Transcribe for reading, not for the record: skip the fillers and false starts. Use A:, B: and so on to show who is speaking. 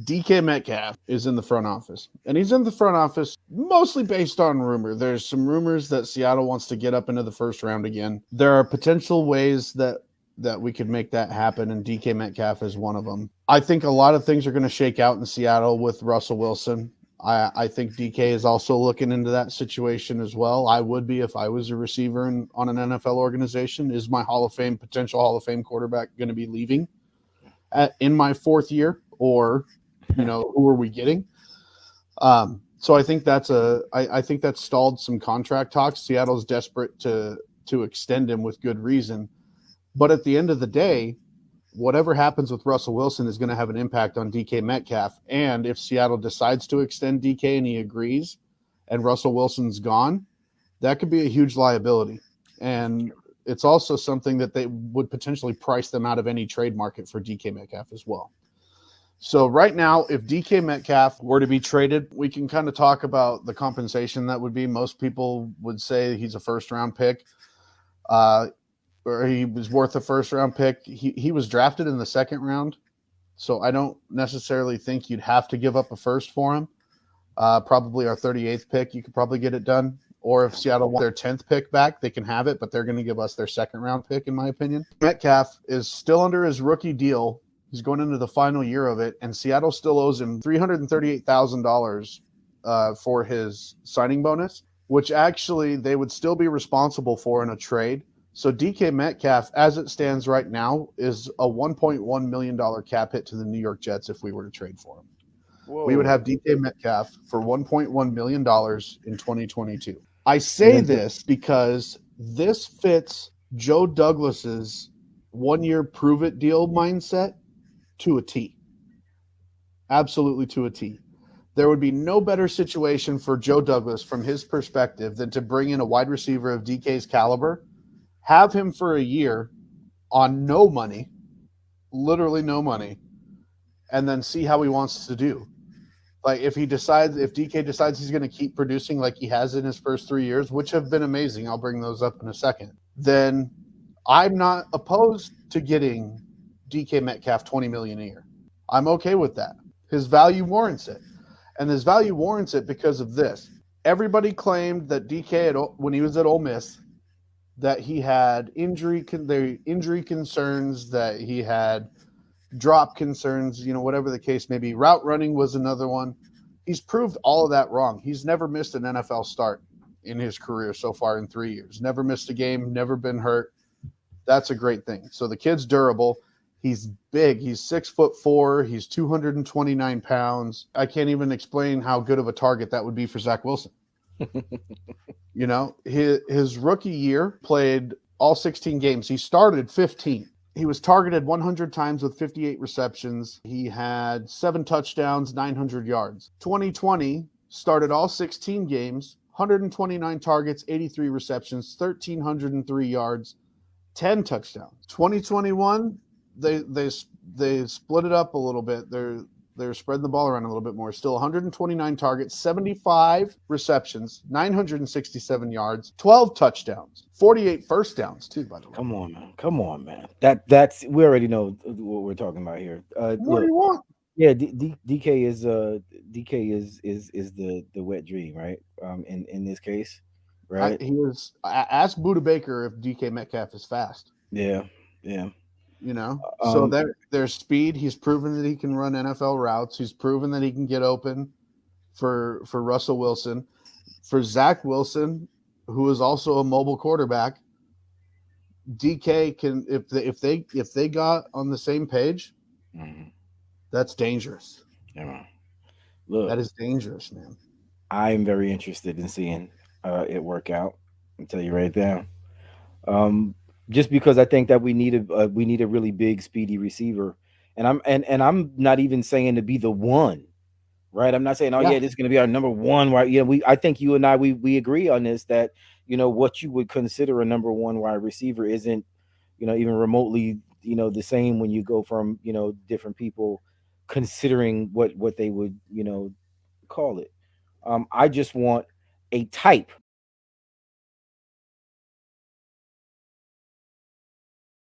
A: DK Metcalf is in the front office, and he's in the front office mostly based on rumor. There's some rumors that Seattle wants to get up into the first round again. There are potential ways that we could make that happen, and DK Metcalf is one of them. I think a lot of things are going to shake out in Seattle with Russell Wilson. I think DK is also looking into that situation as well. I would be if I was a receiver on an NFL organization. Is my potential Hall of Fame quarterback going to be leaving in my fourth year? Or, who are we getting? So I think I think that's stalled some contract talks. Seattle's desperate to extend him with good reason. But at the end of the day, whatever happens with Russell Wilson is going to have an impact on DK Metcalf. And if Seattle decides to extend DK and he agrees and Russell Wilson's gone, that could be a huge liability. And it's also something that they would potentially price them out of any trade market for DK Metcalf as well. So right now, if DK Metcalf were to be traded, we can kind of talk about the compensation that would be. Most people would say he's a first-round pick. Or he was worth a first-round pick. He was drafted in the second round, so I don't necessarily think you'd have to give up a first for him. Probably our 38th pick, you could probably get it done. Or if Seattle wants their 10th pick back, they can have it, but they're going to give us their second-round pick, in my opinion. Metcalf is still under his rookie deal. He's going into the final year of it, and Seattle still owes him $338,000 for his signing bonus, which actually they would still be responsible for in a trade. So DK Metcalf, as it stands right now, is a $1.1 million cap hit to the New York Jets if we were to trade for him. Whoa. We would have DK Metcalf for $1.1 million in 2022. I say this because this fits Joe Douglas's one-year prove-it deal mindset to a T. Absolutely to a T. There would be no better situation for Joe Douglas from his perspective than to bring in a wide receiver of DK's caliber, have him for a year on no money, literally no money, and then see how he wants to do. Like if DK decides he's going to keep producing like he has in his first 3 years, which have been amazing, I'll bring those up in a second, then I'm not opposed to getting DK Metcalf $20 million a year. I'm okay with that. His value warrants it. And his value warrants it because of this. Everybody claimed that DK, when he was at Ole Miss, that he had injury concerns, that he had drop concerns, whatever the case may be. Route running was another one. He's proved all of that wrong. He's never missed an NFL start in his career so far in 3 years. Never missed a game, never been hurt. That's a great thing. So the kid's durable. He's big. He's 6'4". He's 229 pounds. I can't even explain how good of a target that would be for Zach Wilson. His rookie year played all 16 games. He started 15. He was targeted 100 times with 58 receptions. He had 7 touchdowns, 900 yards. 2020 started all 16 games, 129 targets, 83 receptions, 1,303 yards, 10 touchdowns. 2021, they split it up a little bit. They're spreading the ball around a little bit more. Still 129 targets, 75 receptions, 967 yards, 12 touchdowns, 48 first downs too, by the way.
B: Come on, man. That's we already know what we're talking about here.
A: What do you want?
B: Yeah, DK is the wet dream, right? In this case, right?
A: He was. Ask Buda Baker if DK Metcalf is fast.
B: Yeah.
A: So there's speed. He's proven that he can run NFL routes. He's proven that he can get open for Russell Wilson. For Zach Wilson, who is also a mobile quarterback, DK can if they got on the same page, that's dangerous.
B: Yeah. Look,
A: that is dangerous, man.
B: I'm very interested in seeing it work out. I'll tell you right now. Just because I think that we need a really big, speedy receiver, and I'm not even saying to be the one, right? I'm not saying, this is going to be our number one, right? I think you and I we agree on this, that what you would consider a number one wide receiver isn't even remotely the same when you go from different people considering what they would call it. I just want a type